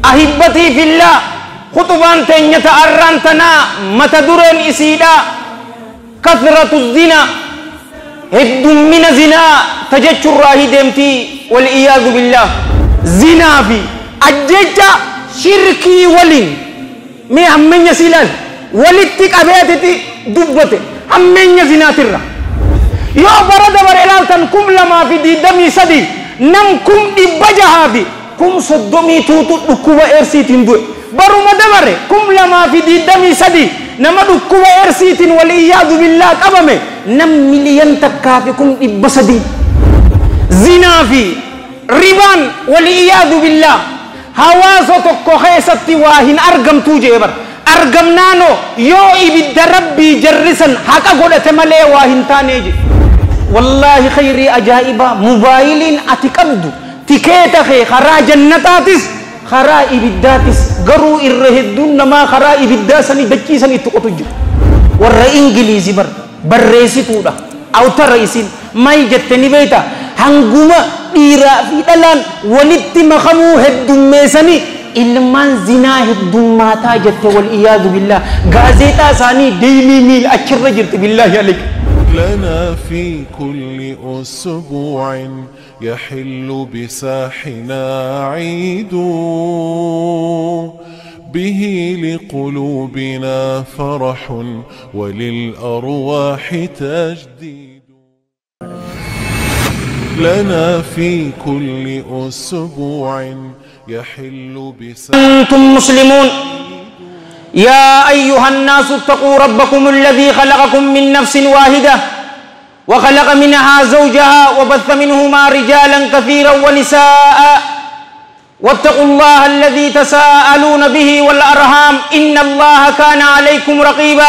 أحبتي في الله خطبان تنية أرانتنا متدرين إسيدا كثرة الزنا هد من زنا تجج الراهي دمتي والإياذ بالله زنا في أجج شركي ولين مي همين يسيلال ولتك أبيتي دبته همين يزنا ترى يا برد بريلالتن كم لما في دي دمي سدي نم كم دي بجها في كم صدمي توتو دكوا إرسيتين دو baru madamare kum lama fi di dami sadi namadu kuwa ersitin wal iyadu billah kabame 6 million takka fi kum ibasadi zina fi riban wal iyadu billah hawaso tokko khesatti wahin argam tuje bar argam nano yo ibidda rabbi jarrisan haqa godate male wahin taneje wallahi khairi ajaiba mobilin atiqabdu tiketa khe khara jannatatis خرا إبداتس غرو إرهدون نما خرا إبداسني دكيسني تقطج ور إنجليزي بررئيسي تودا أو ترئيسين ما يجتني بيتا هنغوما إيرا في دلان ونت مخمو هدوم ميسني إلمان زنا هدوم ماتا جت والإياذ بالله غازيتا ساني ديلي ميل أشر جرت بالله عليك لنا في كل أسبوع يحل بساحنا عيد به لقلوبنا فرح وللأرواح تجديد لنا في كل أسبوع يحل بساحنا أنتم مسلمون يا أيها الناس اتقوا ربكم الذي خلقكم من نفس واحدة وخلق منها زوجها وبث منهما رجالا كثيرا ونساء واتقوا الله الذي تساءلون به والأرحام إن الله كان عليكم رقيبا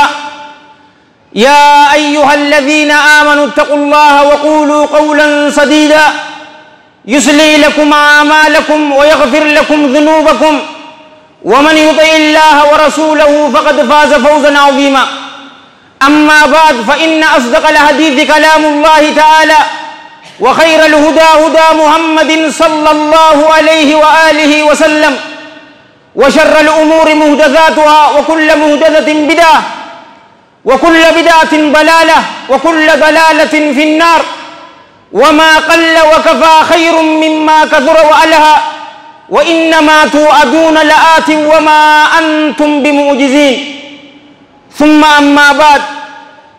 يا أيها الذين آمنوا اتقوا الله وقولوا قولا سديدا يصلح لكم أعمالكم ويغفر لكم ذنوبكم ومن يطع الله ورسوله فقد فاز فوزا عظيما أما بعد فإن أصدق الحديث كلام الله تعالى وخير الهدى هدى محمد صلى الله عليه وآله وسلم وشر الأمور محدثاتها وكل محدثة بدعة وكل بدعة ضلالة وكل ضلالة في النار وما قل وكفى خير مما كثر وألهى وإنما توعدون لآت وما أنتم بمعجزين ثم أما بعد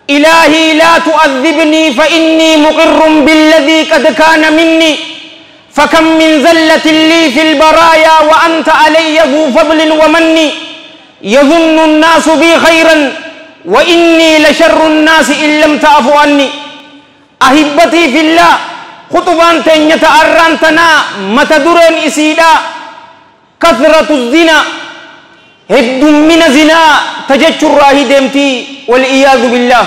إلهي لا تؤذبني فإني مقر بالذي قد كان مني فكم من زلة لي في البرايا وأنت علي ذو فضل ومني يظن الناس بي خيرا وإني لشر الناس إن لم تعفو عني أحبتي في الله خطبان تنية أرانتنا متدرين إسيدا كثرة الزنا هد من زنا تجج الراهي دمتي والإياذ بالله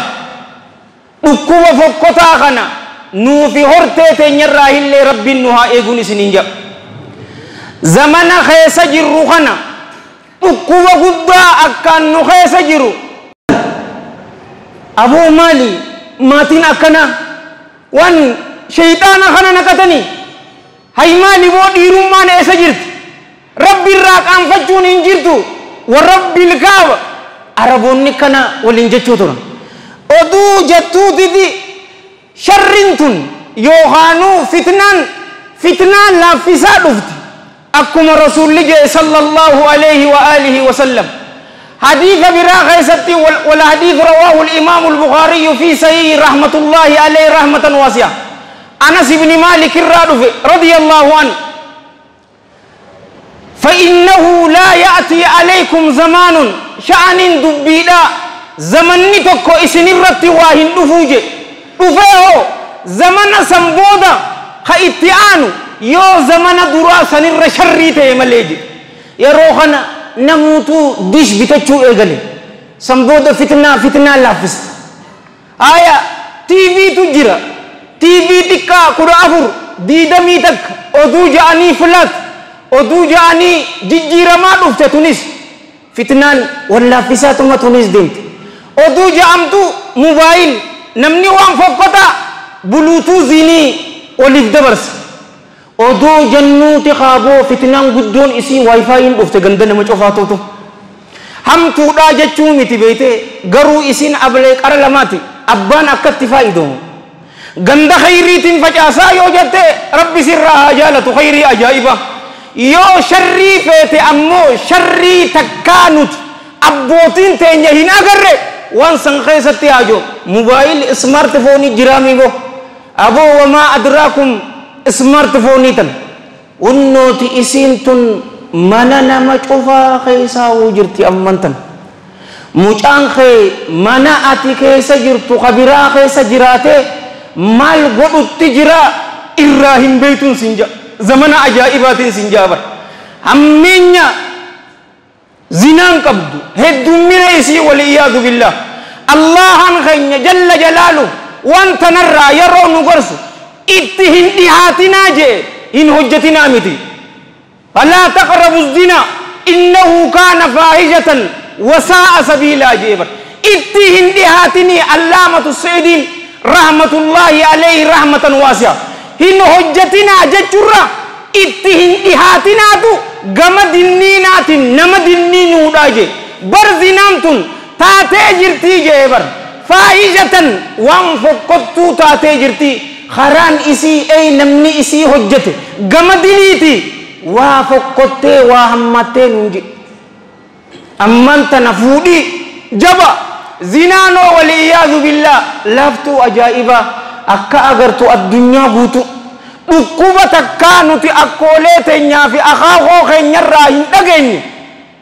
نكوة فقطا خنا نوفي هرتي تنية الراهي اللي رب النها إيقوني سننجا زمن خيس جرو خنا نكوة قدا أكان نخيس جرو أبو مالي ماتين أكنا وان شيطان خنا نكتني هاي مالي بودي رمان إيسا جرت رب الراك أنفجون إنجرتو ورب الكعبة عربوني كنا ولنجتو ترى أدو جتو دي شرنتون يوهانو فتنان لا فساد أكم رسول الله صلى الله عليه وآله وسلم حديث براغة ستي والحديث رواه الإمام البخاري في صحيح رحمة الله عليه رحمة واسعة أنس بن مالك رضي الله عنه فإنه لا يأتي عليكم زمان شأن دبيدا زمن نتوكو إسنرت واهن دفوجي دفعه زمن سنبودا خائتيانو يو زمن دراسة نر شريته مليجي يروخنا نموتو ديش بتچو إيغالي سنبودا فتنة لافس آية TV تجرى TV تكا كرا أفر ديدمي تك أدو جاني فلات oduu jaanii jijjiiramaa dhufte tunis fitnaan wallaafisaatuma tunis deemte oduu jaamtu mobaayil namni waan fokkota buluutuuziinii oliif dabarsa odoo jannuuti qaaboo fitnaan guddoon isii waayifaayiin dhufte ganda nama cofaatuutu hamtuudhaa jechuu miti beeyte garuu isiin ablee qara lamaati abbaan akkatti faayidamu ganda khayriitiin facaasaa yoo jette rabbi sirraa haa jaalatu khayrii ajaa'iba yoo sharrii feete ammoo sharrii takkaa nuti abbootiin teenya hin agarre waan san keessatti haajo mobaayil smartphone jiraamigo aboo wamaa adraakum smartphone tan unnooti isiin tun mana nama cufaa keessaa jirti ammantan mucaan kee mana ati keessa jirtu qabiraa keessa jiraate maal godhutti jira irraa hin beeytuun sinja zamana ajaa'ibaatiin sinjaabar hammeenya zinaan qabdu heddummina isii waliyaadu billah allahan keenya jalla jalaalu wanta narraa yeroo nu gorsu itti hin dhihaatinaa jee hin hojjetinaa miti فلا تقربوا الزنا إنه كان فاحشة وساء سبيلا جيبر اتهن دهاتني علامة السيدين رحمة الله عليه رحمة واسعة هن حجتنا ججرة اتهن دهاتنا تو غمد النينات نمد النينو داجي برزنانتون تاتي جرتي جيبر فاحشة وانفقتو تاتي جرتي خران إسي أي نمني إسي حجتي غمد نيتي waa fokkottee waa hammattee nuun jedhe amman tana fuudhii jaba zinaanoo waliyaadu billaa laftuu ajaa'iba akka agartu addunyaa guutu dhukkuba takkaa nuti akkoolee teenyaa fi akaakoo keenyarraa hin dhageenye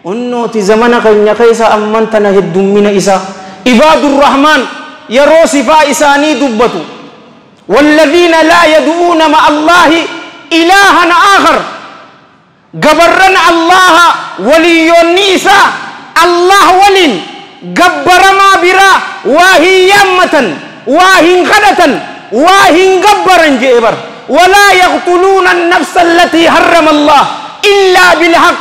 unnooti zamana keenya keessa amman tana heddummina isaa ibaadurrahmaan yeroo sifaa isaanii dubbatu walladhiina laa yad'uuna ma'a allaahi ilaahan aakhar gabarran Allah waliyoon isa Allah walin gabbarama bira wahin yammatan wahin qadatan wahin gabbaran jebar wala yaqtuluna an-nafsa allati harrama Allah illa bil haqq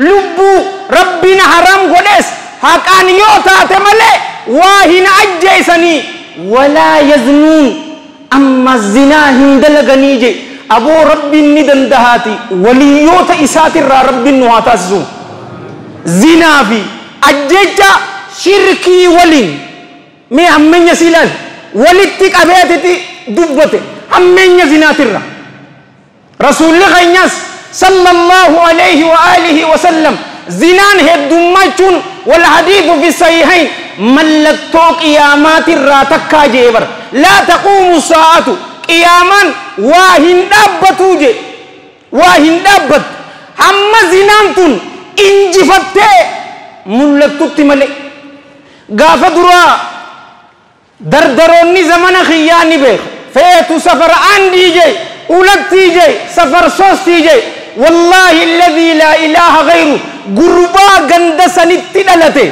lubbu rabbina haram godes haqan yo taate male wahin ajjaysani wala yaznun amma zina hindalagani je أبو رب ندن دهاتي وليوت إساتر رب نواتاسو زنا في أججا شركي ولين مي همين يسيلال ولتك أبيتتي دبته همين يزناتر رسول الله الناس صلى الله عليه وآله وسلم زنان هدوماتون والحديث في الصحيحين ملتو قيامات الراتكا جيبر لا تقوم الساعة قيامان واهن دابتو جي واهن دابت حما زنانتون انجفتة ملتو تملي غافة دروا دردروني زمن خياني بيخ فيتو سفر عندي جي ولدتي جي سفر صوصتي جي والله الذي لا إله غيره قربا غندسن اتدلته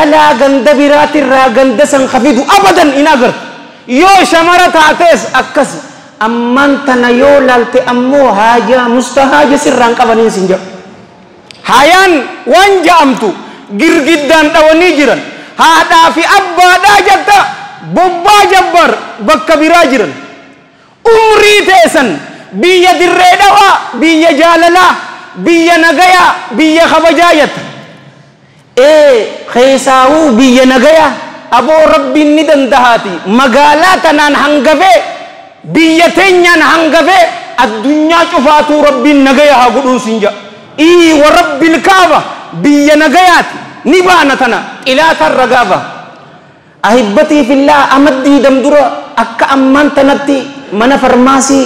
ألا غندبرات الرا غندسن خفيدو أبدا إناغر يو شمرة عتيس أكس أمان تنايو لالت أمو حاجة مستحاجة سران قبنين سنجا حيان وانجا أمتو girgiddaan dhawanii jiran haadhaa fi abbaadhaa jetta bobbaa jabbar bakka biraa jiran umrii teessan biyya dirree dhawaa biyya jaalalaa biyya nagayaa biyya kabajaa jetta keessaawuu biyya nagayaa aboo rabbiin ni dandahaati magaalaa tanaan hangafee biyya teenyaan hangafee addunyaa cufaatuu rabbiin nagayaa haa godhuu sinja wa rabbil kaaba biyya nagayaati ni baana tana qilaataan ragaaba ahibbatii fillaa amaddii damdura akka ammaan tanatti mana farmaasii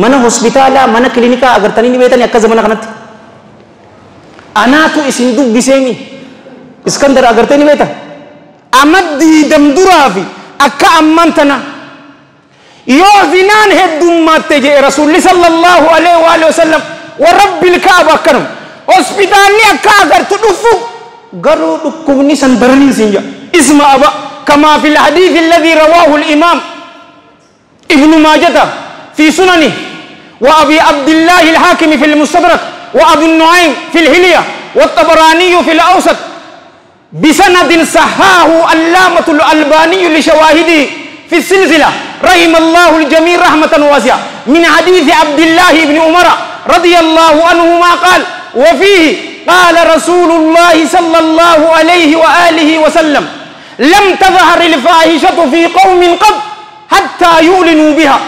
mana hospitaalaa mana klinikaa agartanii ni beetanii akka zamana kanatti anaatu isin dubbiseemi iskandar agartanii ni beeta amaddii damduraa fi akka ammaan tana yoo zinaan heddummaatti jee rasuulli sallallahu alaihi wa sallam wa rabbil kaaba akkanum hospitaalli akka agartu dhufu garuu dhukkubni san daranii sinja isma aba kama fi alhadith alladhi rawahu al-imam ibn majah fi sunani wa abi abdullah al-hakim fi al-mustadrak wa abu nu'aym fi al-hilya wa at-tabarani fi al-awsat بسند صححه علامة الألباني لشواهده في السلسلة رحم الله الجميع رحمة واسعة من حديث عبد الله بن عمر رضي الله عنهما قال وفيه قال رسول الله صلى الله عليه وآله وسلم لم تظهر الفاحشة في قوم قط حتى يعلنوا بها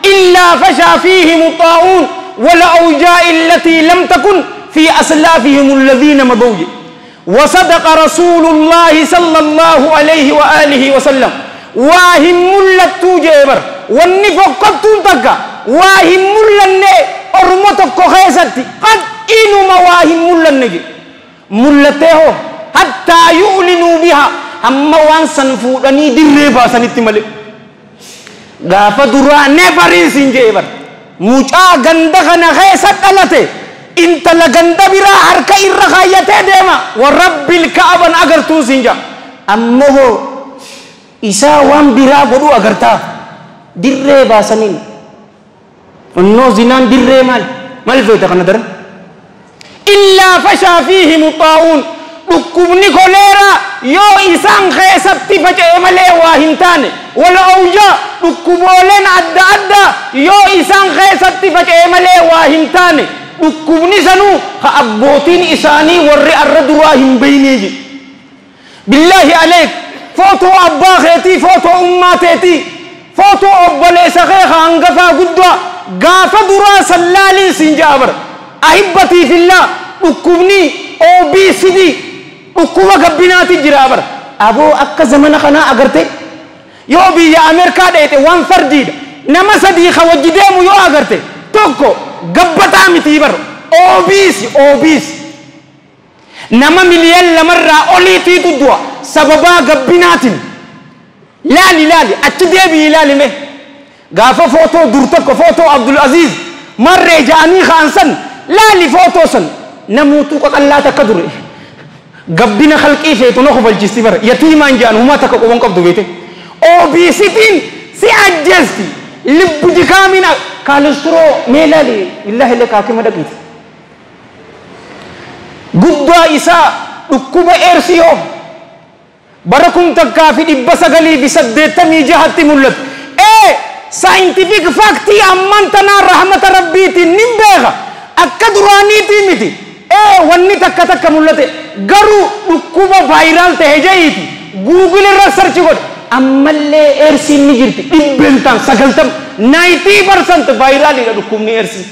إلا فشى فيهم الطاعون والأوجاع التي لم تكن في أسلافهم الذين مضوا وصدق رسول الله صلى الله عليه وآله وسلم واهم ملتو جبر والنفقت تكا واهم ملن أرمتك خيستي قد إنما واهم ملن ملته حتى يعلنوا بها أما وانسان فودني دربا سنتملي غافا درا نفرين سنجبر mucaa ganda kana keessa dhalate intala ganda biraa harka irra kaayyatee deema warabbil ka'aban agartuu sinja ammoo isaa waan biraa godhu agartaa dirree baasaniin onnoo zinaan dirree maal feeta kana daran illaa fashaa fiihim xaa'uun dhukkubni koleeraa yoo isaan keessatti faca'e malee waa hin taane wala awjaa dhukkubooleen adda addaa yoo isaan keessatti faca'e malee waa hin taane dhukkubni sanuu ka abbootiin isaanii warri arra duraa hin beeyneeji billaahi aleek footoo abbaa keetii footoo ummaa teetii footoo obboleessa kee ka hangafaa guddaa gaafa duraa sallaalii sin jaabar ahibbatii fillaa dhukkubni obesity dhukkuba gabbinaati jira bar aboo akka zamana kana agarte yoo biyya Ameerikaa dheete waan fardiidha nama sadii ka wajji deemu yoo agarte tokko gabbataa miti bar obese nama miliyan lamarraa oliitiitu du'a sababaa gabbinaatiin laali achi deebii ilaali me gaafa footoo dur tokko footoo Abdul Aziz marree ja'anii kaansan laali footoo san namuutu qaqallaa takka dure gabbina khalqii feetu na kufalchisti bar yatiimaan ja'an humaa takka qoban qabdu beete obesitiin si ajjeesti lubbu jikaamina kaalestiroo meelaali illahi le kaakima dhaqiiti guddaa isaa dhukkuba eersiyoo bara 1986 mul'atu scientific facti amman tanaa rahmata rabbiitiin nin beeka akka duraaniitii miti wanni takka mul'ate garuu dhukkuba viral ta'e jeeti google irra search godhe ammallee eersiin ni jirti dhibbentaan 90% viralidha dhukkubni eersii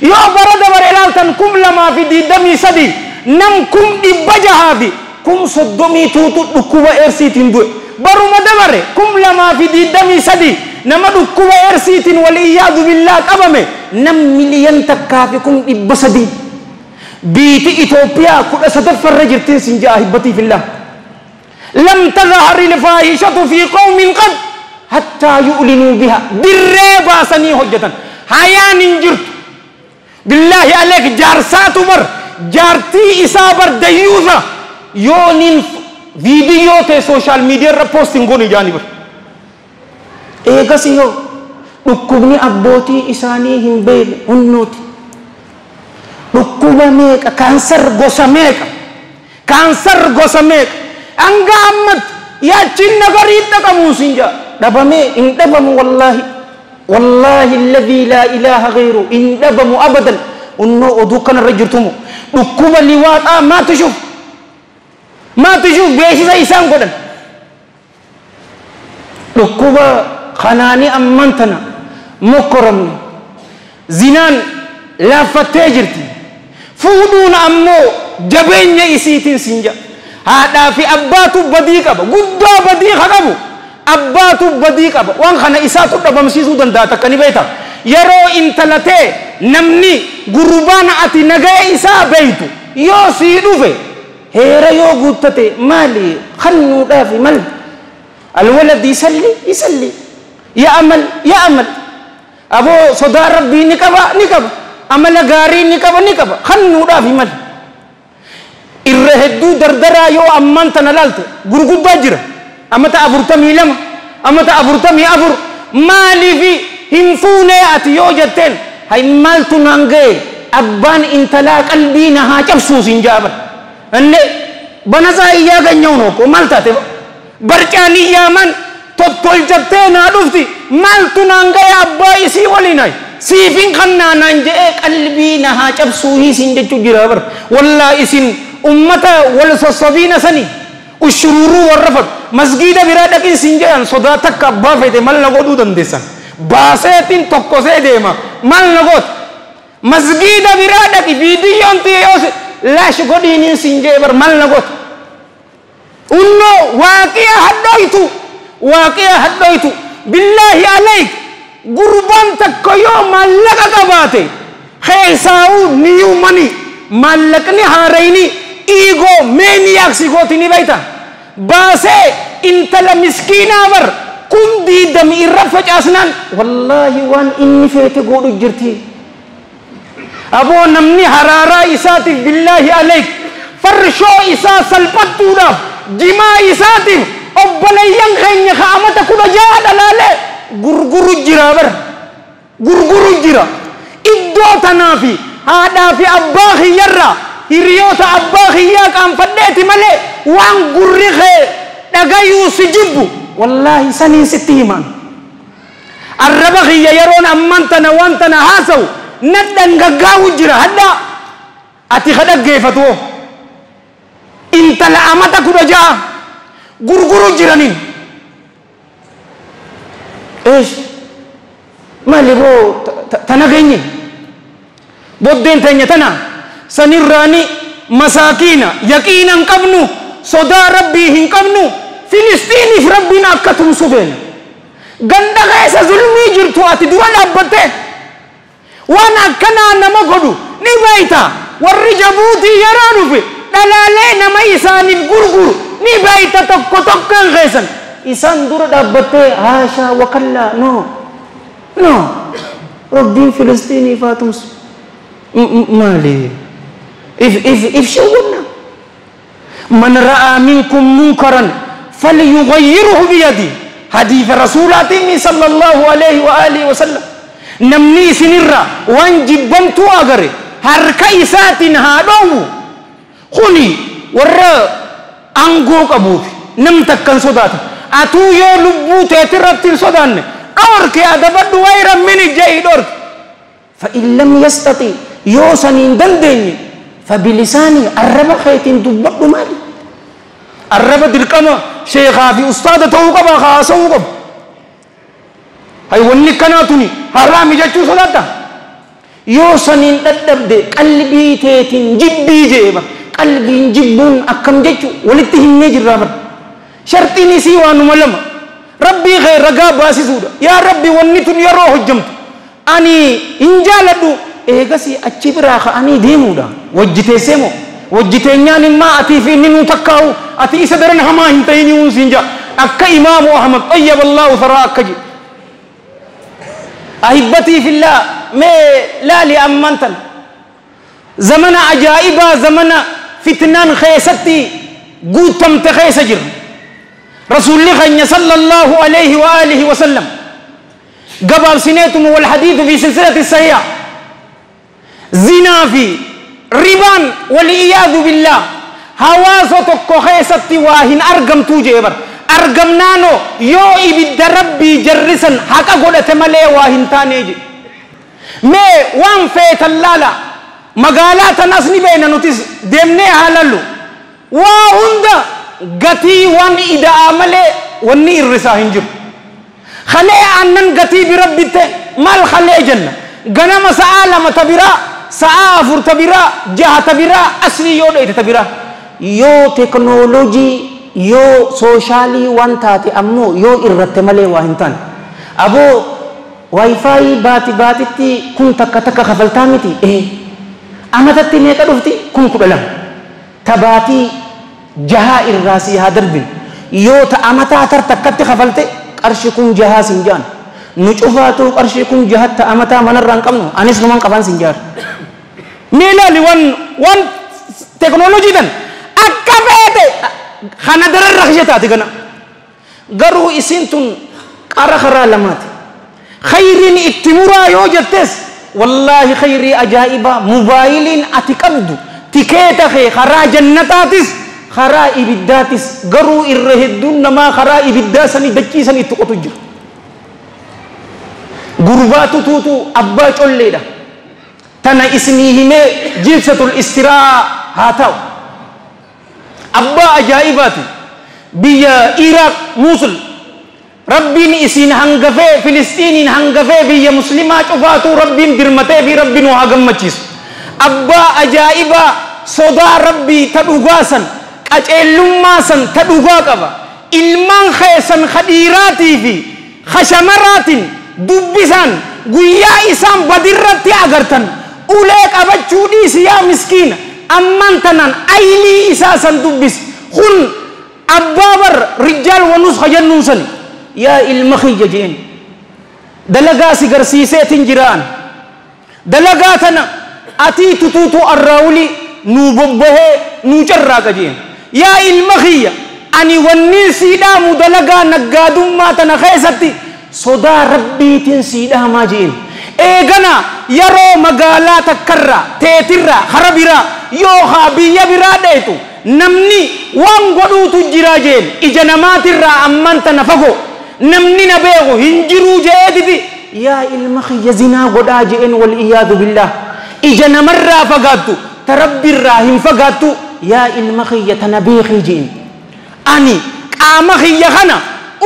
yoo bara dabare ilaaltan 2023 nam 600 30 dhukkuba eersiitiin du'e baruma dabare 2023 nama dhukkuba eersiitiin waliyaadu billah qabame nam miliyan takkaa fi 300 بيتي إثيوبيا كل سدفر رجرتين سنجا أحبتي في الله لم تظهر الفاحشة في قوم قد حتى يعلنوا بها دربا سني حجة حيان جرت بالله عليك جارسات مر جارتي إصابر ديوزا يونين فيديو تي سوشال ميديا رپوستين غوني جانبر إيغسي هو نكبني أبوتي إساني هم بيل هنوتي dhukkuba meeqa kaanser gosa meeqa anga ammat yaachin nagarii dhaqamuu sinja dhabamee hin dhabamu wallahi alladhi la ilaha ghayru hin dhabamu abadan unnoo oduu kanarra jirtumu dhukkuba liwaaxaa maatu shuf beeksisa isaan godhan dhukkuba kanaanii amman tana mokkoramne zinaan laaffattee jirti fuudhuun ammoo jabeenya isiitiin sinja haadhaa fi abbaatu badii qaba guddaa badii qabu abbaatu badii qaba waan kana isaatu dhabamsiisuu danda'a takka ni beekta yeroo intalatee namni gurbaan ati nagaya isaa beeytu yoo sii dhufe heera yoo guuttate maali khannuudhaafi mal alwalad yisalli ya'mal aboo sodaa rabbii ni qaba amala gaarii ni qaba khannuudhaafi mal irra hedduu dardaraa yoo amman tana laalte gurguddaa jira amata 42 amata 44 maaliifi hin fuunee ati yoo jetteen hay maaltu nangee abbaan intalaa qalbii na haa cabsuus hin jaaban anne banasaa iyyaa ganyawno ko maal taate barcaanii yaaman tottolchattee naa dhufti maaltu nangee abbaa isii waliinay siifin kannaanan je'ee qalbii na haa cabsuu hiisin jechuu jira bar wallaa isin ummata wal sossobiina sani ushururuu warra fadhu masgiida biraa dhaqin sin jedhan sodaa takka abbaa fete mal na godhuu dandeessan baaseetiin tokkosee deema mal na goota masgiida biraa dhaqi viidiyoon tiyoos laash godhiiniin sin jee bar mal na goota unnoo waaqiya hadhoytu billaahi alayk gurbaan takka yoo maallaqa qabaate keessaa'uu niyuu mani maallaqni haarayni iigoo meeniyaaqsi gootini bayta baasee intala miskiinaa bar kun diidami irra facaasnaan wallaahi waan inni feete godhu jirti aboo namni haraaraa isaatiif billaahi alayk farshoo isaa salphattuudhaaf jimaa isaatiif obboleeyyan keenya ka'amata 16 dhalaalee gurguru jira bar gurguru jira iddoo tanaafi haadhaa fi abbaa kiyyarraa hiriyoota abbaa kiyyaa qaanfadheeti malee waan gurri kee dhagayuu si jibbu wallaahi saniin sitti himan arraba kiyya yeroon amman tana waan tana haasawu nadhan gaggaawu jira hadda ati kadhaggeeffatu intala amata 16 gurguru jiranin ايش مالي بو تنغني بودين تنيا تنا سنيراني مساكين يقينا قبنو صدا ربي هن قبنو فلسطيني في ربنا كتم سبين غندا غيس ظلمي جرتو اتي دوان ابته وانا كنا نما غدو ني بايتا ورجبوتي يرانو في دلالين ما يساني غرغر ني بايتا توك غيسن isan dura dabbate hasha wa kalla no Rabbin Filistini fatums mali if shawna man ra'a minkum munkaran falyughayyirhu bi yadi hadith rasulati sallallahu alaihi wa alihi wa sallam namni sinirra wanjibantu agare harka isatin hadawu khuni warra ango qabuti nam takkan sodata atu yo lubbu teetirrattin sodanne dorke adabaddu wayra min jey dorke fa in lam yastati yo sanin dandenye fa bilisani arraba khaytin dubaddu mali arraba dilqama sheekha fi ustada tawqaba khasawu qab hay wonni kanatuni harami jechu sodata yo sanin daddabde qalbi teetin jibbi jeba qalbin jibbun akam jechu walitti hinne jiraba شرطيني سيوان ملما ربي غير رقاب باسي سودا يا ربي ونيتن يرو حجمت أني إنجالدو إيغسي أتشبراخ أني ديمودا وجتي سيمو وجتي نياني ما أتي في ننو تكاو أتي إسدرن هما هنتيني ونسنجا أكا إمام أحمد طيب الله ثراء كجي أحبتي في الله مي لا لأمانتن زمن عجائبا زمن فتنان خيستي قوتم تخيس جر رسول الله صلى الله عليه وآله وسلم قبل سنتم والحديث في سلسلة الصحيحة زنا في ربان والعياذ بالله حواسة كخيسة واهن أرقم توجيبر أرقم نانو يو إبد ربي جرسا حقا قولة ملي واهن تانيجي مي وان فيت اللالا مقالات ناسني بين نوتيس دمني حلالو واهندا غتي وان إدا عمله وني الرسا هنجر خلي أنن غتي بربيت مال خلي جنة غنم سآل متبرا سآفر تبرا جه تبرا أصلي يو ده تبرا يو تكنولوجي يو سوشالي وان تاتي أمو يو إرت ملي واهنتان أبو واي فاي باتي تي كن تك خفلتامتي إيه أما تتي نيكا دفتي كن كبلم تباتي جها الراسي هادردن يو تأمتا ترتكت خفلت قرشكم جها سنجان نشوفاتو قرشكم جها تأمتا من الرنقم أنيس نمان قفان سنجار ميلا وان تكنولوجي دن أكفيت خانا در الرخشتات غنا غرو إسنتون قرخرا لمات خيرين اتمرا يوجدتس والله خيري أجائبا موبايلين أتكبدو تكيتا خي خرا جنتاتس خرا إبداتس غرو إرهدون نما خرا إبداسني دكيسني تقطج Gurbaatu tuutu abbaa colleedha. Tana isinii himee jilsatul istiraa haa ta'u. Abbaa ajaa'ibaati. Biyya Iraaq Musul rabbiin isiin hangafee Filistiiniin hangafee biyya muslimaa cufaatu rabbiin dirmatee fi rabbiin waa gammachiisu. Abbaa ajaa'ibaa sodaa rabbii ta dhugaasan qaceellummaa san ta dhugaa qaba. Ilmaan keessan khadiiraatii fi khashamaraatiin dubbisan guyyaa isaan badirratti agartan ulee qabachuu dhiisi yaa miskiina amman tanan aylii isaa san dubbisi kun abbaa bar rijaal wanus khajannuun san yaa ilma khiyya jeen dalagaa si garsiiseetin jiraan dalagaa tana atii tutuutu arraawuli nuu bobbahee nuu carraaqa jeen yaa ilma khiyya ani wanni siidhaamu dalagaa naggaadummaa tana keessatti sodaa rabbiitiin siidhaamaa jeen eegana yeroo magaalaa takkarraa teetirraa hara biraa yookaa biyya biraa dheetu namni waan godhuutu jira jeen ija namaatirraa amman tana fagoo namni na beeku hin jiruu jeetiti yaa ilma khiyya zinaa godhaa jeen wal iyaadu billah ija namarraa fagaattu ta rabbiirraa hin fagaattu yaa ilma khiyya tana beekii jeen ani qaama khiyya kana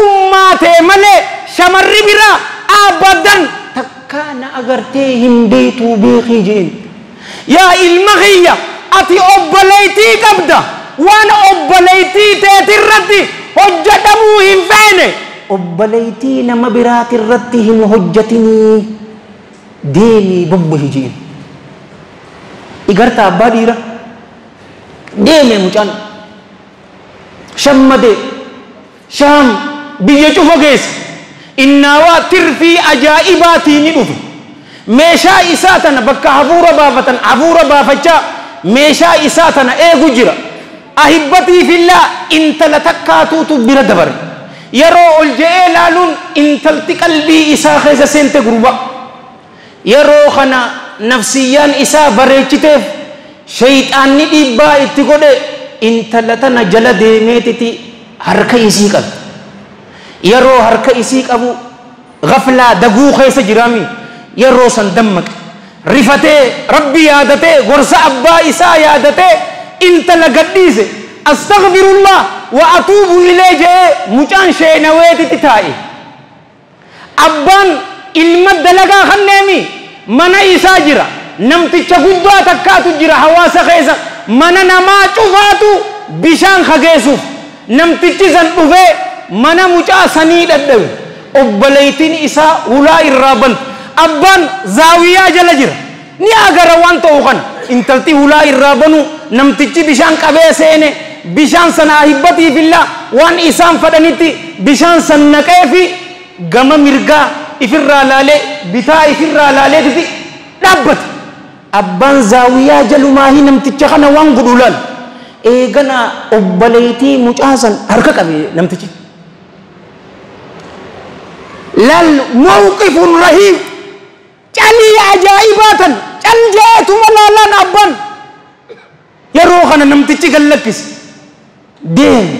ummaatee malee shamarri biraa abadan takkaana agartee hin beetuu beekii jeen yaa ilma khiyya ati obboleeytii qabda waan obboleeytii teetirratti hojjetamuu hin feene obboleeytii nama biraatirratti hin hojjetinii deemii bobbahi jeen igarta abbaa dhiira deeme mucaan shammadee shaam biyya cufa geessa innaawaa tirfii ajaa'ibaatii ni dhufe meeshaa isaa tana bakka hafuura baafatan hafuura baafachaa meeshaa isaa tana eegu jira ahibbatii fillaa intala takkaatuutu bira dabare yeroo ol je'ee laaluun intalti qalbii isaa keessa seente gurba yeroo kana nafsiyyaan isaa bareechiteef shayxaanni dhiibbaa itti godhe intala tana jala deemeetiti harka isii qabu yeroo harka isii qabu ghaflaa daguu keessa jiraami yeroo san dammaqe rifatee rabbi yaadatee gorsa abbaa isaa yaadatee intala gadhiise astaghfirullah wa atuubu ilee jee mucaan sheenaweetiti taa'e abbaan ilma dalagaa kanneemi mana isaa jira namticha guddaa takkaatu jira hawaasa keessa mana namaa cufaatu bishaan kageessuuf namtichi san dhufee mana mucaa sanii dhadhabe obboleeytiin isaa hulaa irraa bantu abbaan zaawiyaa jala jira ni agara waan ta'u kana intalti hulaa irraa banu namtichi bishaan qabee seene bishaan sana ahibbatii fillaa waan isaan fadhanitti bishaan san naqee fi gama mirgaa ifirraa laalee bitaa ifirraa laaleetiti dhaabbate abbaan zaawiyaa jalumaahi namticha kana waan godhu laal eegana obboleeytii mucaa san harka qabe namtichi laal mawqifun rahiim calii ajaa'ibaatan cal jeetuma laalaan abbaan yeroo kana namtichi gallakkise deeme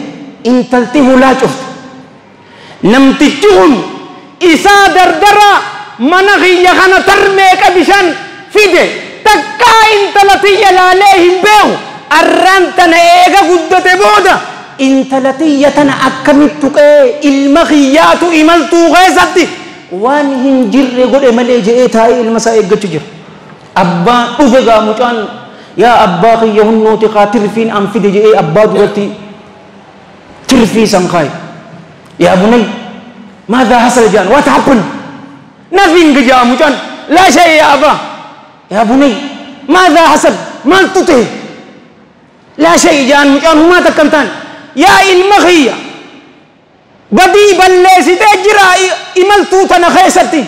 intalti hulaa cufte namtichi kun isaa dardaraa mana kiyya kana tarmeeqa bishaan fide takkaa intala tiyya laalee hin beeku arraan tana eega guddate booda intala tiyya tana akkamittu qee ilma kiyyaatu imaltuu keessatti waan hin jirre godhe malee je'ee taa'ee ilma isaa eeggachu jira abbaan dhufe gaa mucaan yaa abbaa kiyya hunnooti kaa tirfiin an fide je'ee abbaa duratti tirfii san kaaye yaa bunay ماذا حصل جان what happened nothing جاء مجان لا شيء يا أبا يا بني ماذا حصل ما تطيه لا شيء جان مجان هما تكمتان يا المخية بدي بلسي تجرا إملتو تنخيستي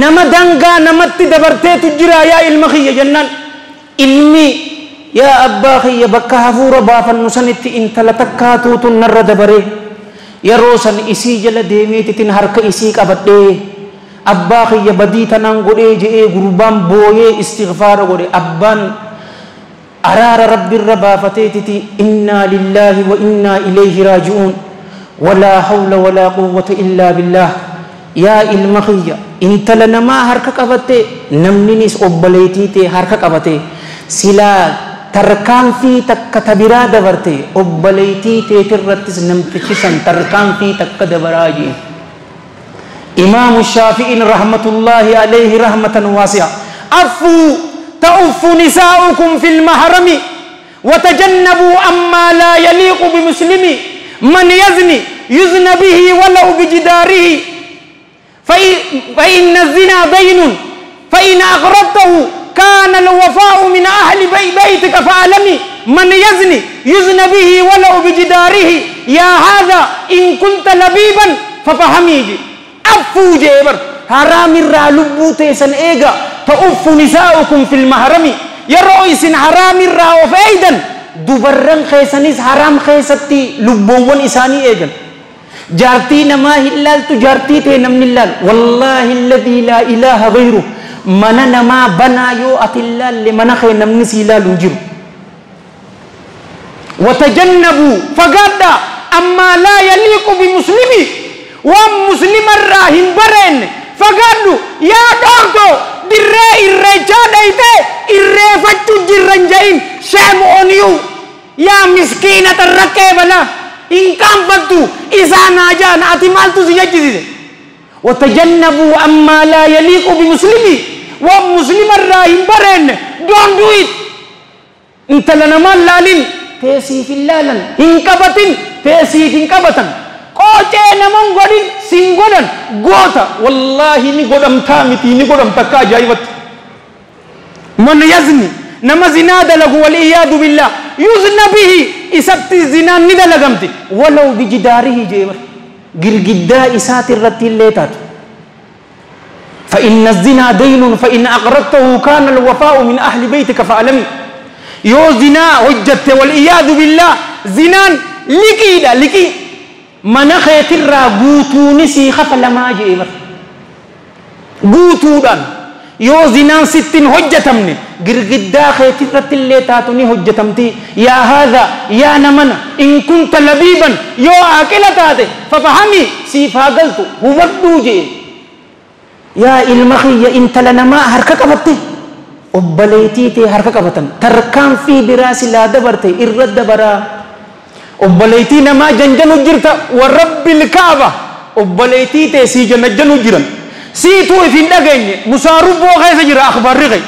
نما دنگا نمت دبرتي تجرا يا المخية جنان علمي يا أبا خي بكا هفور بافا نسنتي انت لتكاتو تنر دبري yeroo san isii jala deemeetitin harka isii qabadhee abbaa kiyya badii tanaan godhee je'ee gurbaan booyee istighfaara godhe abbaan araara rabbiirra baafateetiti innaa lillaahi wa innaa ilayhi raaji'uun walaa hawla walaa quwwata illaa billah yaa ilma kiyya intala namaa harka qabate namninis obboleetiite harka qabate silaa tarkaanfii takka tabiraa dabarte obboleetiite irrattis namtichi san tarkaanfii takka dabaraa jee imaamu shaafi'iin rahmatullaahi alayhi rahmatan waasi'a affuu ta'uffu nisaa'ukum fil mahrami وتجنبوا أما لا يليق بمسلم من يزني يزن به ولو بجداره فإن الزنا دين فإن أقرضته كان الوفاء من أهل بيتك فاعلمي من يزني يزن به ولو بجداره يا هذا إن كنت لبيبا ففهمي أفو جيبر حرام الرالبو تيسن إيغا تأف نساؤكم في المحرم يرؤيس حرام الرا وفايدا دبرن خيسانيس حرام خيستي لبوون إساني إيغا جارتي نما هلال تجارتي تينم نلال والله الذي لا إله غيره من نما بنا يو أتلال لمن خينم نسيلال نجر وتجنبوا فقادا أما لا يليق بمسلمي ومسلم الراهن برين فقادوا يا دارتو dirree irreechaa dhayte irreeffachuu jirran jahin shame on you yaa miskiinata rakkee bala hin qaanfattu isaan haajaan ati maaltu si jechisiise watajannabuu ammaa laa yaliiqu bimuslimi waan muslima irraa hin bareenne don't do it intala namaan laalin teesiif hin laalan hin qabatin teesiif hin qabatan qoocee naman godhin sin godhan goota wallahi ni godhamtaa miti ni godhamta akka ajaa'ibatti man yazni nama zinaa dalagu waliyaadu billah yuzna bihi isatti zinaan ni dalagamti walaw bijidaarihi jeebar girgiddaa isaati irratti illee taatu فإن الزنا دين فإن أقرضته كان الوفاء من أهل بيتك فاعلمي يو زنا حجت والعياذ بالله زنان لكيدا لكي mana keetirraa guutuuni sii kafalamaa jee bar guutuudhaan yoo zinaan sittin hojjetamne girgiddaa keetirratti illee taatu ni hojjetamti yaa haadha yaa namana in kunta labiiban yoo aaqila taate fafahamii siif haa galtu hubadhuu jee yaa ilma kiyya intala namaa harka qabatte obboleetii tee harka qabatan tarkaanfii biraa silaa dabarte irra dabaraa obboleetii namaa janjanu jirta warabbil kaaba obboleetii tee sii janajjanu jiran siituu ifin dhageenye musaarubboo keessa jira akhbaarri kee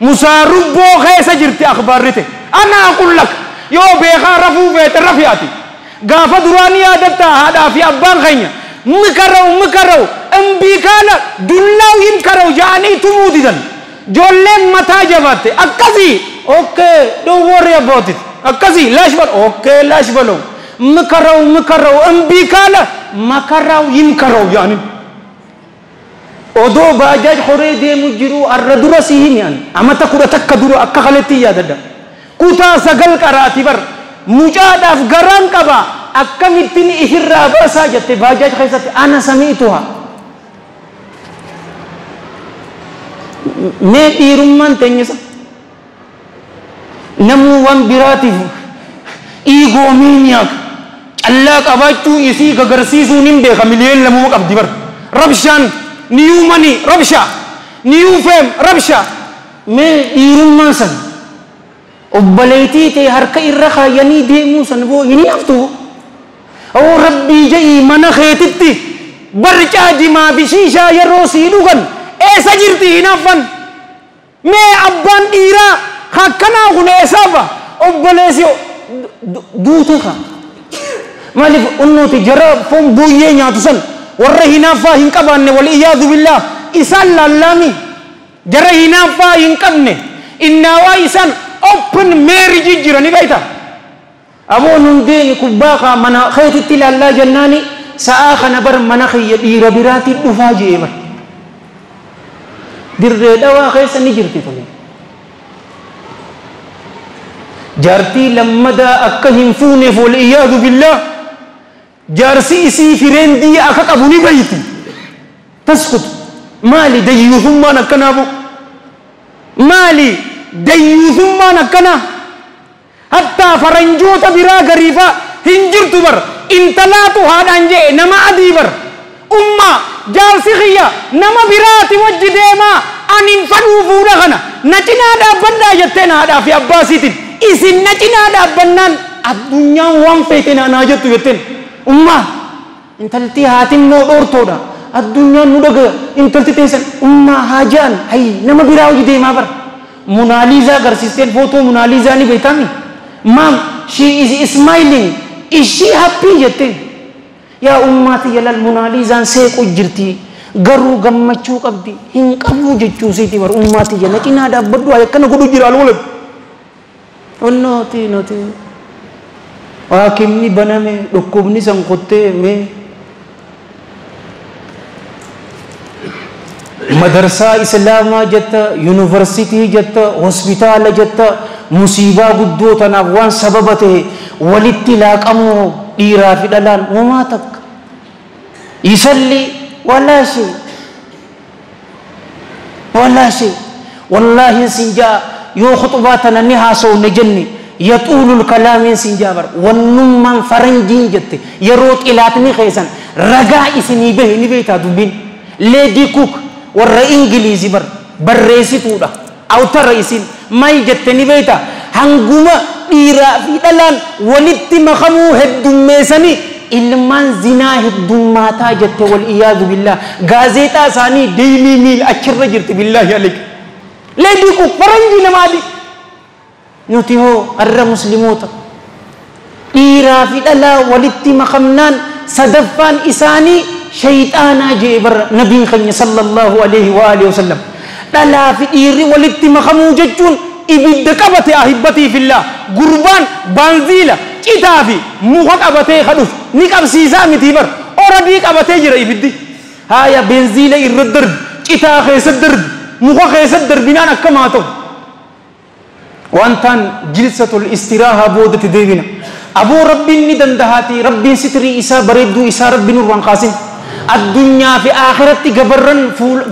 musaarubboo keessa jirti akhbaarri te ana aqul lak yoo beekaa rafuu feete rafiyaati gaafa duraanii yaadatta haadhaa fi abbaan keenya mikaraw ambii kaana dullaaw himkaraw jaanii tumuu didan joolleen mataa jabaatte akkasii okay don't worry about it akkasi lash bal okay lash balo mikaraw ambii kaana makaraw himkaraw jaanii odoo baajaaj horee deemu jiru arra dura si himyan amata kudha takka dura akka kaletti yaadadha kutaa sagal qaraati bar mucaadhaaf garaan qaba akkamittiin ifirraa baasaa jette baajaaj keessatti ana sami'tuha mee dhiirummaan teenyisa namuu waan biraatiif iigoomiiniyaak callaa qabaachuu isii gagarsiisuun hin beeka miliyoon lamuu qabdi bar rabshaan niyuu manii rabsha niyuu feem rabsha mee dhiirummaan san obboleetii tee harka irra kaayanii deemuu san boo hin haftu oo rabbii ja'ii mana keetitti barcaa jimaa bishiishaa yeroo sii dhugan eessa jirti hin hafan mee abbaan dhiiraa hakkanaa kun eessaaba obboleessi duute ka maaliif unnuti jara foon booyyee nyaatu san warra hinaaffaa hin qabaanne waliyaadu billah isaan lallaami jara hinaaffaa hin qabne innaawaa isaan open marriage jirani beeyta aboon hundeeni kubbaa mana keetitti laallaa jennaani sa'aa kana bar mana kiyya dhiira biraatiin dhufaa jee bar dirree dhawaa keessa ni jirti tole jaartii lammadaa akka hin fuuneef waliyaadu billah jaarsi isii fireendii akka qabu ni beeyti taskut maali dayyuusummaan akkanaafu maali dayyuusummaan akkana hattaa faranjoota biraa gariifaa hin jirtu bar intalaatu haadhaan jee nama adii bar umma jaarsi khiyya nama biraati wajji deema anin faduu fuudha kana na cinaa dhaabbadhaa jetteen haadhaa fi abbaa siitiin isin na cinaa dhaabbannaan addunyaan waan feete naanaa jettu jetteen umma intalti haatiin moo dhoortoodha addunyaan nu dhaga intalti teessan umma haajaan hay nama biraa wajji deemaa bara Monaliza agarsiisteen footoo Monaliza ni beekami ma'am she is smiling is she happy jetteen yaa ummati yalal Monalizaan seequ jirti garuu gammachuu qabdi hin qabu jechuu siiti bar ummati jala cinaa dhaabbadhu akkana godhu jira alwalad onnoti haakimni baname dhukkubni san qottee mee madarsaa islaamaa jetta yuunivarsiitii jetta hospitaala jetta musiibaa guddoo tanaaf waan sababa ta'e walitti laaqamoo dhiiraa fi dhalaan uumaa takka isalli walaa shay wallaahi sinjaa yoo khutbaa tana ni haasawne jenne yaxuulul kalaamiin sinjaa bar wannummaan faranjiin jette yeroo xilaatni keessan ragaa isinii bahe ni beektaa dubbiin leedii kuuk warra ingiliizi barreessituudha awtara isin may jette ni beekta hanguma dhiiraa fi dhalaan walitti makamuu heddummeessanii ilmaan zinaa heddummaataa jette wal iyaadu billah gaazeexaa isaanii deylii miil achirra jirti billaahi alik leedii kuuk faranjii namaadhi nuti hoo har'a musliimoota dhiiraa fi dhalaa walitti makamnaan sadaffaan isaanii شيطانا جبر نبي خني صلى الله عليه وآله وسلم لا في إيري ولدت مخمو ججون إبد كبتي أحبتي في الله قربان بانزيلا كتافي موخك أبتي خدوف نكاب سيزامي تيبر أورديك أبتي جرى إبدي هايا بنزيلا إردر كتا خيس الدرد موخك خيس الدرد بنانا كماتو وانتان جلسة الاستراحة بودة ديبنا أبو ربي ندندهاتي ربي ستري إسا بريدو إسا ربي نور قاسم الدنيا في آخرتي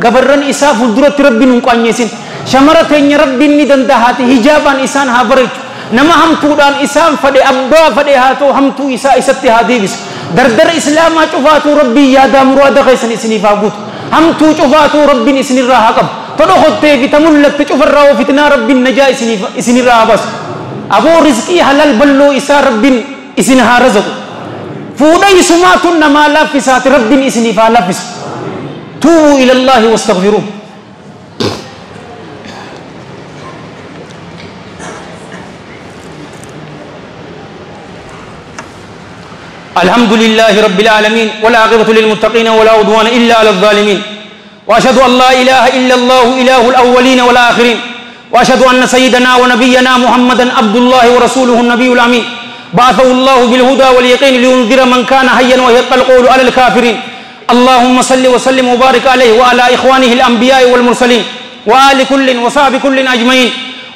جبرن إسا فلدرت ربي نقانيسين شمرتين ربي ندندهاتي هجابان إسان هابرج نما هم تودان إسان فدي أبا فدي هاتو هم تو إسا إساتي هاديبس دردر إسلام شفاتو ربي يادا مراد غيسن إسني فاقوت هم تو شفاتو ربي إسني الراحقب تدخلتي في تملك تشوف الراو فتنا ربي النجا إسني الراحبس أبو رزقي حلال بلو إسا ربي إسنها رزق فودا يسماتون ما لافسات رب إسني فلافس توبوا إلى الله واستغفروه الحمد لله رب العالمين والعاقبة للمتقين ولا عدوان إلا على الظالمين وأشهد أن لا إله إلا الله إله الأولين والآخرين وأشهد أن سيدنا ونبينا محمدا عبد الله ورسوله النبي الأمين بعثه الله بالهدى واليقين لينذر من كان حيا ويحق القول على الكافرين اللهم صل وسلم وبارك عليه وعلى إخوانه الأنبياء والمرسلين وآل كل وصحب كل أجمعين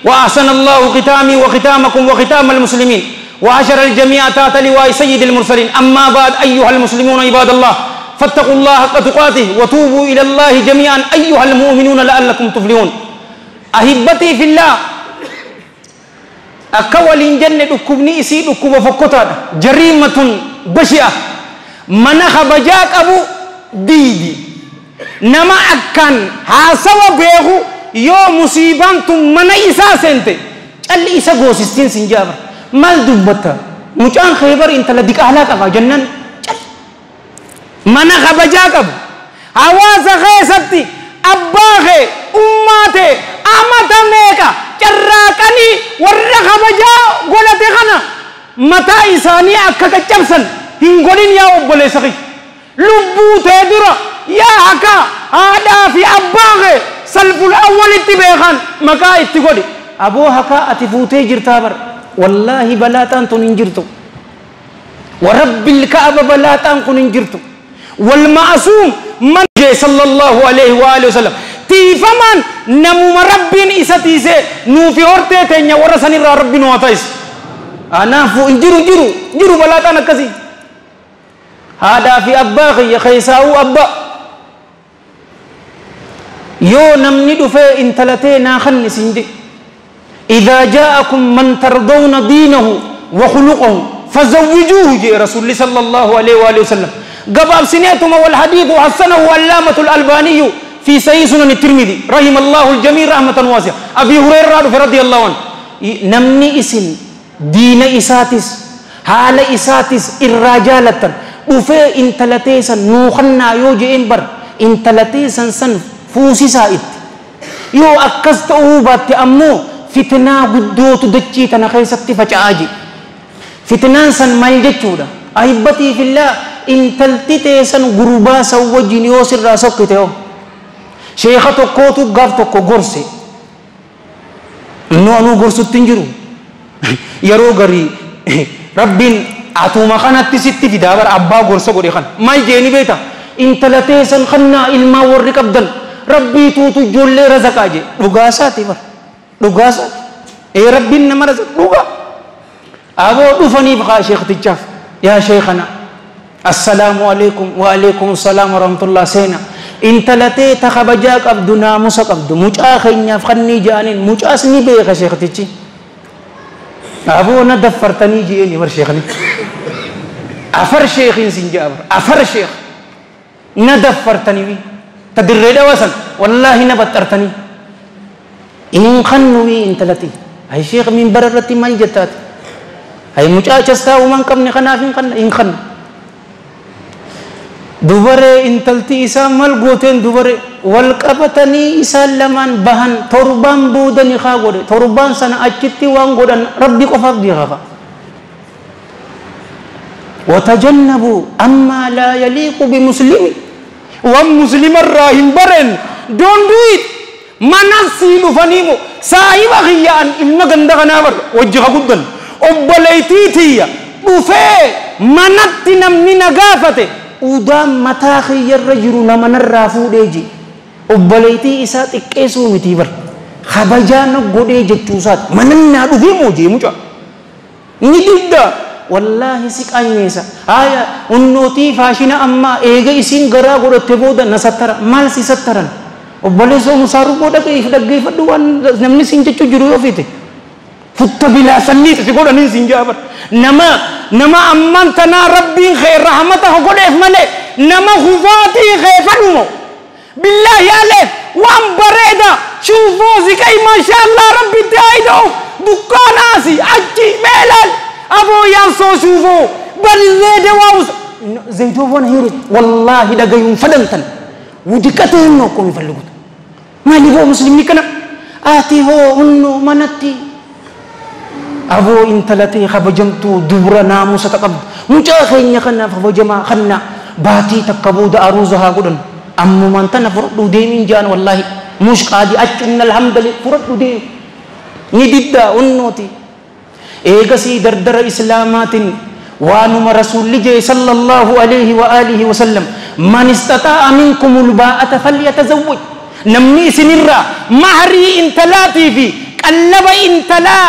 وأحسن الله ختامي وختامكم وختام المسلمين وعشر الجميع تحت لواء سيد المرسلين أما بعد أيها المسلمون عباد الله فاتقوا الله حق تقاته وتوبوا إلى الله جميعا أيها المؤمنون لعلكم تفلحون أحبتي في الله أكوالين جنة دكوبني إسي دكوب فكوتا جريمة بشعة منخ بجاك أبو ديدي نما أكان حاسوا بيغو يو مصيبان تم من إسا سنتي قال إسا غوسستين سنجابر مال دبتا مجان خيبر انت لديك أهلاك أفا جنن منخ بجاك أبو حواس خيستي أباغي أماتي أمتا ميكا جراكني ورخبجا قولت خنا متى إساني أكاك جبسن هنقولين يا أبولي سخي لبو تدرا يا حكا هذا في أباغي سلف الأول اتباخان مكا اتقولي أبو حكا أتفوتي جرتابر والله بلاتان تنجرتو ورب الكعبة بلاتان كنجرتو والمعصوم من صلى الله عليه وآله وسلم تيفمان نمو ربين إساتيسي نوفي أورتي تنيا ورساني را ربين واتايس أنا فو جرو بلاتان كسي هذا في أباغي يخيساو أبا يو نمني دفع انتلتي ناخن سندي إذا جاءكم من ترضون دينه وخلقه فزوجوه جي رسول الله صلى الله عليه وآله وسلم قباب سنيتما والحديث حسنه علامة الألباني في صحيح سنن الترمذي رحم الله الجميع رحمة واسعة. أبي هريرة رضي الله عنه نمني اسم دين إساتس حال إساتس الرجالة وفي انتلتيسا نوخنا يوجي إنبر انتلتيسا سن فوسي سائد يو أكست أوبات أمو فتنة قدوت دجي تنخيست فجاجي فتنة سن مالجتشودا أحبتي في الله انتلتيسا غربا سوجين يوسر راسوكتيو شيخة قوتو غافتو غرسي أنو غرسو تنجرو يرو غري ربين أتوما خانت ستي في دابر أبا غرسو غري خان ما يجيني بيتا انتلتيسا خنا إلما ورق أبدل ربي توتو جولي رزق أجي لغاساتي بر لغاسات إيه ربي نما رزق لغا أبو دفني بقى شيخ تجاف يا شيخنا السلام عليكم وعليكم السلام ورحمة الله سينا انتلتي تخبجاك أبدو ناموسك أبدو مجاخين يفخني جانين مجاسني بيخ شيخ تجي أبو ندفرتني جيني ور شيخني أفر شيخين سنجابر أفر شيخ ندفرتني بي تدريد وصل والله نبترتني إن خنوي انتلتي أي شيخ من بررتي ما يجتات أي مجاچستا ومن كم نخنافين خن إن خن دوباره انتلتي إسا مل غوتين دوباره والقبتني إسا لمن بهن تربان بودني خاغود تربان سنة أجتي وانغودن ربي قفاق دي خاغا وتجنبوا أما لا يليق بمسلم ومسلم الراهن برن don't do it منسي لفنيمو سايبا خيان إلما غندغ نامر وجه قدن أبليتيتي بفي منتي نمني نغافته udaan mataa khiyyarra jiru nama narraa fuudhee ji obboleettii isaa xiqqeessuu miti bar kabajaan godhee jechuusaati manannaa dhufee moojee mucaa ni didda wallaahi si qaanyeessa haya unnootii faashina ammaa eega isiin garaa godhatte booda na sattara maal si sattaran obboleessoo musaaruu booda dhaggeeffadhu waan namni siin jechuu jiru yoo fiite futta bilaa sanniisa si godhanii siin jaabar nama amman tanaa rabbiin khayr rahmatahu godheef malee nama hufaatii khayfanumo billahi aleef waan bareeda shuufoo si kay maashaallah rabbi taayidoo dukkaanaasi achi meelal aboo yaansoo shuufoo balleede waawus zaytoowwan hiru wallaahi dhagayuun fadamtan wudikatee innoo komi fallugut maaliboo muslimni kana ati hoo unnoo manatti أبو انتلتي خبجمتو دورا ناموسة تقب مجاخين يخنا خبجما خنا باتي تقبود أروزها قدن أمو من تنفرد ديمين جان والله مش قادي أجن الحمد لله فرد ديم نددا أنوتي إيغسي دردر إسلامات وانما رسول لجي صلى الله عليه وآله وسلم من استطاع منكم الباءة فليتزوج نمني سنرا مهري انتلاتي في قلب انتلا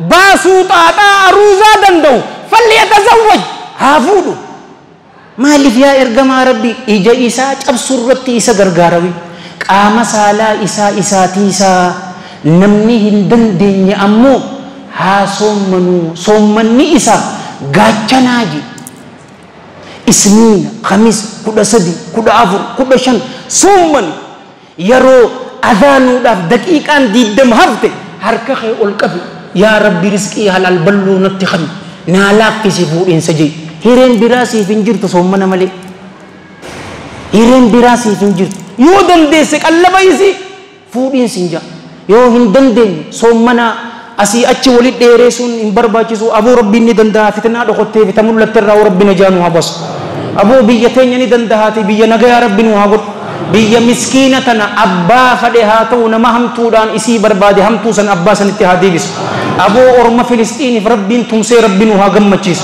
باسو طاطا أروزا دندو فليتزوج هافودو مالف يا إرقما ربي إجا إسا جبسر ربتي إسا غرغاروي قام سالا إسا تيسا نمني هندن ديني أمو ها صومني إسا غاچناجي إسنين خميس كودا سدي كودا عفر كودا شن صومن يرو أذانو داف دقيقان دي دم هفته harka khay ol qabi ya rabbi rizqi halal ballu natti kham naalaq kisi fuudhin saji hireen birasi finjirtu sommana male hireen birasi finjirtu yoo dandeesse qallaba isi fuudhin sinja yoo hin dandeenye sommana asii achi wali dheereesuun hin barbaachisu abuu rabbiin ni danda'a fitnaa dhokottee fitamullatti irraa rabbina jaanu haa basu abuu biyya teenya ni dandahaati biyya nagayaa rabbi nu haa godhu biyya miskiina tana abbaa fadhe haa ta'u nama hamtuudhaan isii barbaade hamtuu san abbaa sanitti haa deebisu aboo orma filistiiniif rabbiin tumsee rabbi nu haa gammachiisu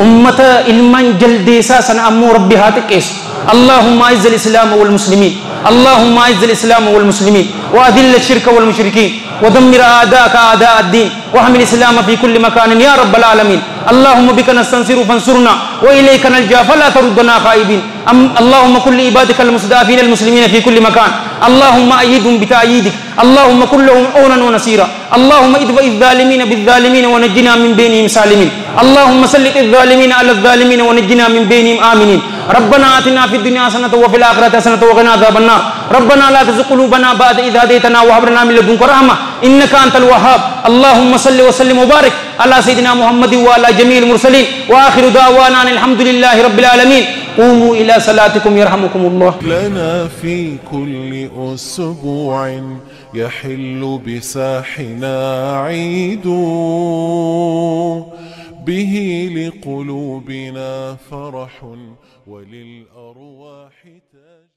ummata ilmaan jaldeessaa sana ammoo rabbi haa xiqqeessu allahumma aizza al-islaama wal muslimiin اللهم أعز الإسلام والمسلمين وأذل الشرك والمشركين ودمر أعداءك أعداء الدين واحمل الإسلام في كل مكان يا رب العالمين. اللهم بك نستنصر فانصرنا وإليك نلجأ فلا تردنا خائبين. اللهم كل عبادك المستضعفين المسلمين في كل مكان اللهم أيدهم بتأييدك، اللهم كن لهم عونا ونصيرا، اللهم ادفع الظالمين بالظالمين ونجنا من بينهم سالمين، اللهم سلط الظالمين على الظالمين ونجنا من بينهم آمنين. ربنا آتنا في الدنيا حسنة وفي الآخرة حسنة وقنا عذاب النار. ربنا لا تزغ قلوبنا بعد إذ هديتنا وهب لنا من لدنك رحمة إنك أنت الوهاب. اللهم صل وسلم وبارك على سيدنا محمد وعلى جميع المرسلين وآخر دعوانا الحمد لله رب العالمين. قوموا إلى صلاتكم يرحمكم الله. لنا في كل أسبوع يحل بساحنا عيد به لقلوبنا فرح وللأرواح تاج.